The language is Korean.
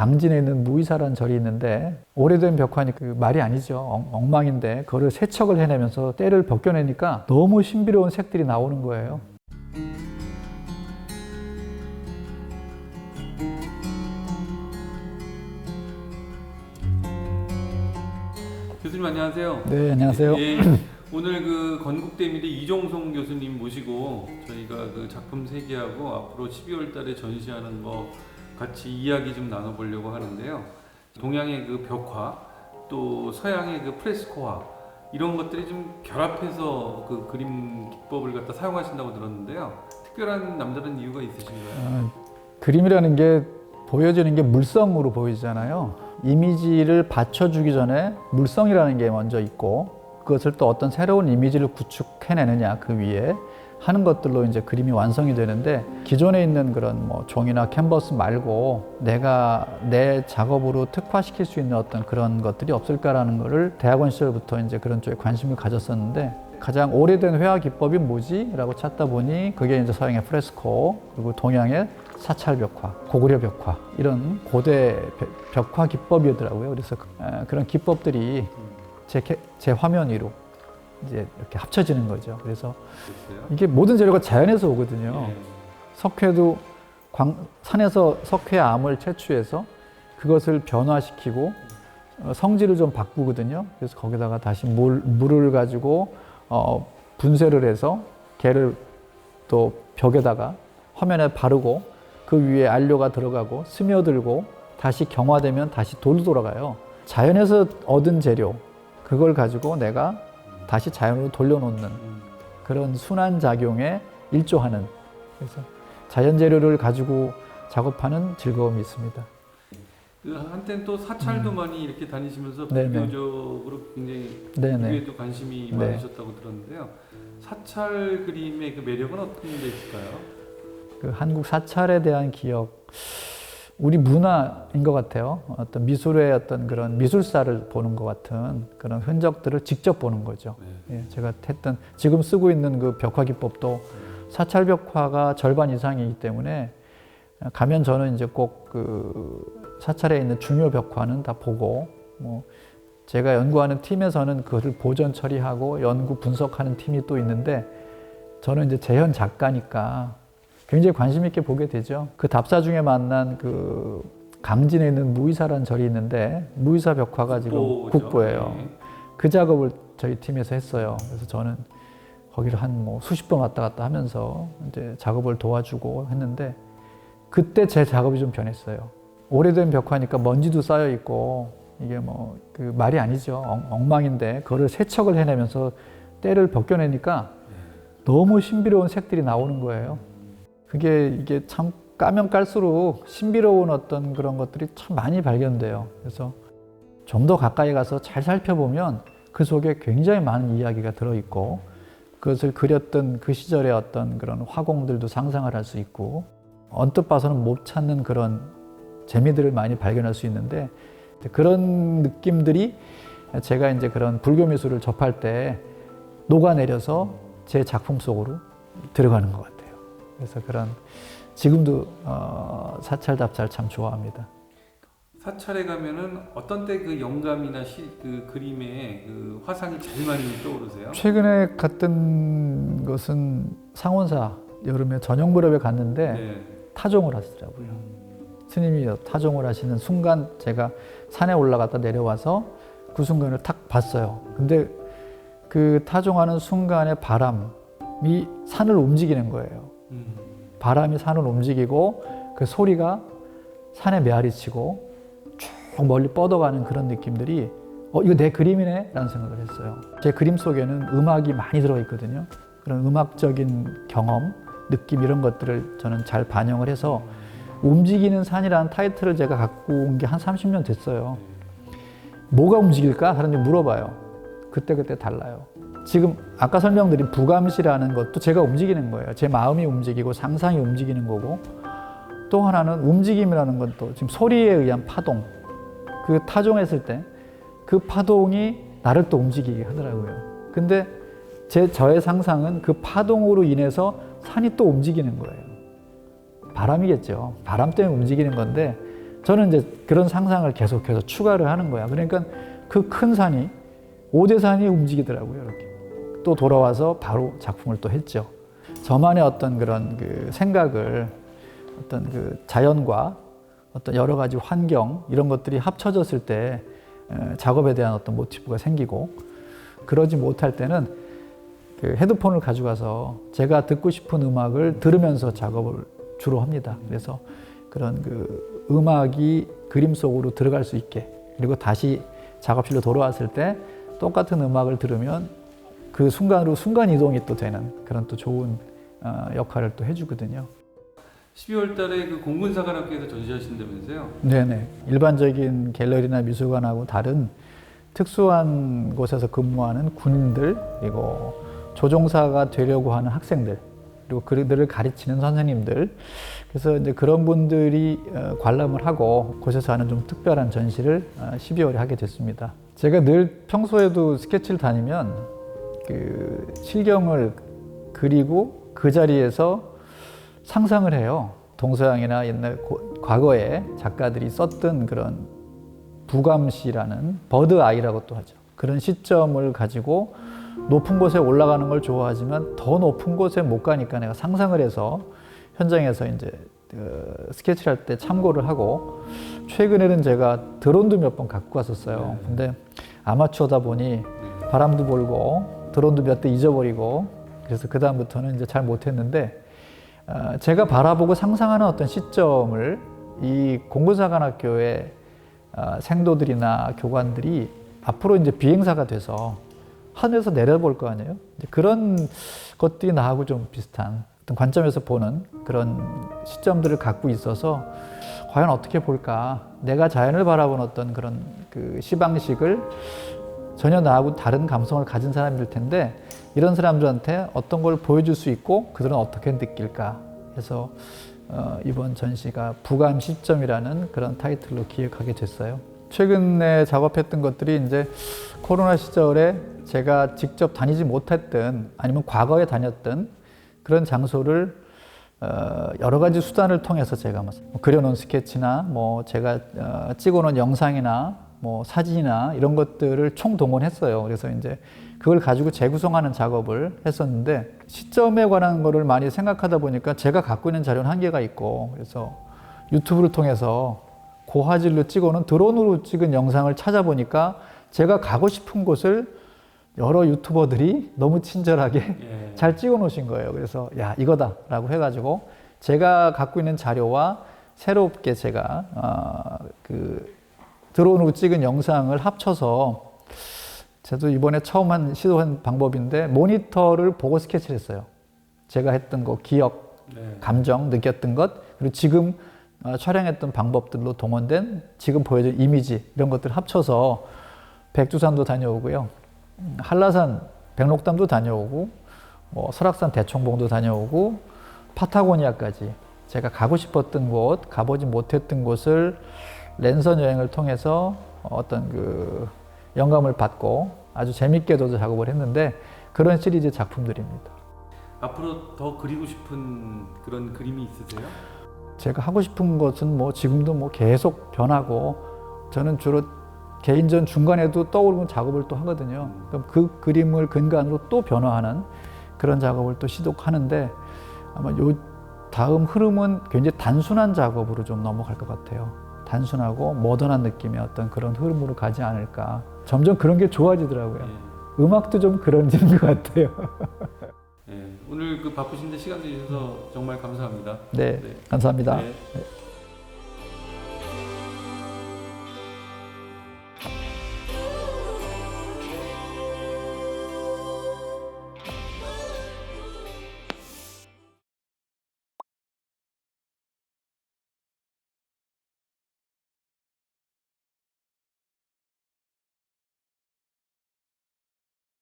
강진에 있는 무의사라는 절이 있는데 오래된 벽화니 그 말이 아니죠. 엉망인데 그거를 세척을 해내면서 때를 벗겨내니까 너무 신비로운 색들이 나오는 거예요. 교수님 안녕하세요. 네, 안녕하세요. 예, 오늘 그 건국대미대 이종송 교수님 모시고 저희가 그 작품 세계하고 앞으로 12월 달에 전시하는 거 같이 이야기 좀 나눠보려고 하는데요. 동양의 그 벽화, 또 서양의 그 프레스코화 이런 것들이 좀 결합해서 그 그림 기법을 갖다 사용하신다고 들었는데요. 특별한 남다른 이유가 있으신가요? 그림이라는 게 보여지는 게 물성으로 보이잖아요. 이미지를 받쳐주기 전에 물성이라는 게 먼저 있고 그것을 또 어떤 새로운 이미지를 구축해내느냐 그 위에 하는 것들로 이제 그림이 완성이 되는데 기존에 있는 그런 뭐 종이나 캔버스 말고 내가 내 작업으로 특화시킬 수 있는 어떤 그런 것들이 없을까라는 거를 대학원 시절부터 이제 그런 쪽에 관심을 가졌었는데 가장 오래된 회화 기법이 뭐지? 라고 찾다 보니 그게 이제 서양의 프레스코 그리고 동양의 사찰 벽화, 고구려 벽화 이런 고대 벽화 기법이더라고요. 그래서 그런 기법들이 제 화면 위로 이제 이렇게 합쳐지는 거죠. 그래서 이게 모든 재료가 자연에서 오거든요. 석회도 산에서 석회암을 채취해서 그것을 변화시키고 성질을 좀 바꾸거든요. 그래서 거기다가 다시 물을 가지고 분쇄를 해서 걔를 또 벽에다가 화면에 바르고 그 위에 안료가 들어가고 스며들고 다시 경화되면 다시 돌로 돌아가요. 자연에서 얻은 재료 그걸 가지고 내가 다시 자연으로 돌려놓는 그런 순환 작용에 일조하는 그래서 자연 재료를 가지고 작업하는 즐거움이 있습니다. 그 한때는 또 사찰도 많이 이렇게 다니시면서 네네. 비교적으로 굉장히 네네. 그에도 관심이 네. 많으셨다고 들었는데요. 사찰 그림의 그 매력은 어떤 데 있을까요? 그 한국 사찰에 대한 기억, 우리 문화인 것 같아요. 어떤 미술의 어떤 그런 미술사를 보는 것 같은 그런 흔적들을 직접 보는 거죠. 네. 예, 제가 했던 지금 쓰고 있는 그 벽화 기법도 사찰 벽화가 절반 이상이기 때문에 가면 저는 이제 꼭 그 사찰에 있는 중요 벽화는 다 보고 뭐 제가 연구하는 팀에서는 그것을 보존 처리하고 연구 분석하는 팀이 또 있는데 저는 이제 재현 작가니까 굉장히 관심 있게 보게 되죠. 그 답사 중에 만난 그 강진에 있는 무의사라는 절이 있는데 무의사 벽화가 지금 국보예요. 네. 그 작업을 저희 팀에서 했어요. 그래서 저는 거기를 한 뭐 수십 번 왔다 갔다 하면서 이제 작업을 도와주고 했는데 그때 제 작업이 좀 변했어요. 오래된 벽화니까 먼지도 쌓여 있고 이게 뭐 그 말이 아니죠. 엉망인데 그거를 세척을 해내면서 때를 벗겨내니까 너무 신비로운 색들이 나오는 거예요. 이게 참 까면 깔수록 신비로운 어떤 그런 것들이 참 많이 발견돼요. 그래서 좀 더 가까이 가서 잘 살펴보면 그 속에 굉장히 많은 이야기가 들어있고 그것을 그렸던 그 시절의 어떤 그런 화공들도 상상을 할 수 있고 언뜻 봐서는 못 찾는 그런 재미들을 많이 발견할 수 있는데 그런 느낌들이 제가 이제 그런 불교 미술을 접할 때 녹아내려서 제 작품 속으로 들어가는 것 같아요. 그래서 그런 지금도 사찰 답사를 참 좋아합니다. 사찰에 가면은 어떤 때 그 영감이나 그 그림의 그 화상이 제일 많이 떠오르세요? 최근에 갔던 것은 상원사 여름에 저녁 무렵에 갔는데 네. 타종을 하시더라고요. 스님이 타종을 하시는 순간 제가 산에 올라갔다 내려와서 그 순간을 탁 봤어요. 근데 그 타종하는 순간의 바람이 산을 움직이는 거예요. 바람이 산을 움직이고 그 소리가 산에 메아리치고 쭉 멀리 뻗어가는 그런 느낌들이 이거 내 그림이네 라는 생각을 했어요. 제 그림 속에는 음악이 많이 들어있거든요. 그런 음악적인 경험, 느낌 이런 것들을 저는 잘 반영을 해서 움직이는 산이라는 타이틀을 제가 갖고 온 게 한 30년 됐어요. 뭐가 움직일까? 사람들이 물어봐요. 그때그때 달라요. 지금 아까 설명드린 부감시라는 것도 제가 움직이는 거예요. 제 마음이 움직이고 상상이 움직이는 거고 또 하나는 움직임이라는 건 또 지금 소리에 의한 파동 그 타종했을 때 그 파동이 나를 또 움직이게 하더라고요. 근데 저의 상상은 그 파동으로 인해서 산이 또 움직이는 거예요. 바람이겠죠. 바람 때문에 움직이는 건데 저는 이제 그런 상상을 계속해서 추가를 하는 거야. 그러니까 그 큰 산이 오대산이 움직이더라고요. 이렇게 또 돌아와서 바로 작품을 또 했죠. 저만의 어떤 그런 그 생각을 어떤 그 자연과 어떤 여러 가지 환경 이런 것들이 합쳐졌을 때 작업에 대한 어떤 모티브가 생기고, 그러지 못할 때는 그 헤드폰을 가져가서 제가 듣고 싶은 음악을 들으면서 작업을 주로 합니다. 그래서 그런 그 음악이 그림 속으로 들어갈 수 있게, 그리고 다시 작업실로 돌아왔을 때 똑같은 음악을 들으면 그 순간으로 순간 이동이 또 되는 그런 또 좋은 역할을 또 해주거든요. 12월 달에 그 공군사관학교에서 전시하신다면서요? 네네. 일반적인 갤러리나 미술관하고 다른 특수한 곳에서 근무하는 군인들, 그리고 조종사가 되려고 하는 학생들, 그리고 그들을 가르치는 선생님들, 그래서 이제 그런 분들이 관람을 하고 곳에서 하는 좀 특별한 전시를 12월에 하게 됐습니다. 제가 늘 평소에도 스케치를 다니면 그 실경을 그리고 그 자리에서 상상을 해요. 동서양이나 옛날 과거에 작가들이 썼던 그런 부감시라는 버드 아이라고 또 하죠. 그런 시점을 가지고 높은 곳에 올라가는 걸 좋아하지만 더 높은 곳에 못 가니까 내가 상상을 해서 현장에서 이제 스케치를 할 때 참고를 하고, 최근에는 제가 드론도 몇 번 갖고 왔었어요. 근데 아마추어다 보니 바람도 불고 드론도 몇 대 잊어버리고, 그래서 그 다음부터는 이제 잘 못했는데, 제가 바라보고 상상하는 어떤 시점을 이 공군사관학교의 생도들이나 교관들이 앞으로 이제 비행사가 돼서 하늘에서 내려볼 거 아니에요. 이제 그런 것들이 나하고 좀 비슷한 어떤 관점에서 보는 그런 시점들을 갖고 있어서 과연 어떻게 볼까? 내가 자연을 바라보는 어떤 그런 그 시방식을 전혀 나하고 다른 감성을 가진 사람일 텐데, 이런 사람들한테 어떤 걸 보여줄 수 있고 그들은 어떻게 느낄까 해서 이번 전시가 부감 시점이라는 그런 타이틀로 기획하게 됐어요. 최근에 작업했던 것들이 이제 코로나 시절에 제가 직접 다니지 못했던, 아니면 과거에 다녔던 그런 장소를 여러 가지 수단을 통해서 제가 그려놓은 스케치나 뭐 제가 찍어놓은 영상이나 뭐 사진이나 이런 것들을 총동원했어요. 그래서 이제 그걸 가지고 재구성하는 작업을 했었는데, 시점에 관한 거를 많이 생각하다 보니까 제가 갖고 있는 자료는 한계가 있고, 그래서 유튜브를 통해서 고화질로 찍어놓은 드론으로 찍은 영상을 찾아보니까 제가 가고 싶은 곳을 여러 유튜버들이 너무 친절하게 잘 찍어 놓으신 거예요. 그래서 야, 이거다 라고 해가지고 제가 갖고 있는 자료와 새롭게 제가 그 드론으로 찍은 영상을 합쳐서, 저도 이번에 처음 시도한 방법인데, 모니터를 보고 스케치를 했어요. 제가 했던 거, 기억, 감정, 느꼈던 것, 그리고 지금 촬영했던 방법들로 동원된 지금 보여준 이미지, 이런 것들 합쳐서 백두산도 다녀오고요, 한라산 백록담도 다녀오고, 뭐 설악산 대청봉도 다녀오고, 파타고니아까지 제가 가고 싶었던 곳, 가보지 못했던 곳을 랜선 여행을 통해서 어떤 그 영감을 받고 아주 재밌게도 작업을 했는데, 그런 시리즈 작품들입니다. 앞으로 더 그리고 싶은 그런 그림이 있으세요? 제가 하고 싶은 것은 뭐 지금도 뭐 계속 변하고, 저는 주로 개인전 중간에도 떠오르는 작업을 또 하거든요. 그럼 그 그림을 근간으로 또 변화하는 그런 작업을 또 시도하는데, 아마 요 다음 흐름은 굉장히 단순한 작업으로 좀 넘어갈 것 같아요. 단순하고 모던한 느낌의 어떤 그런 흐름으로 가지 않을까. 점점 그런 게 좋아지더라고요. 음악도 좀 그런지는 것 같아요. 오늘 그 바쁘신데 시간 내주셔서 정말 감사합니다. 네, 감사합니다. 네.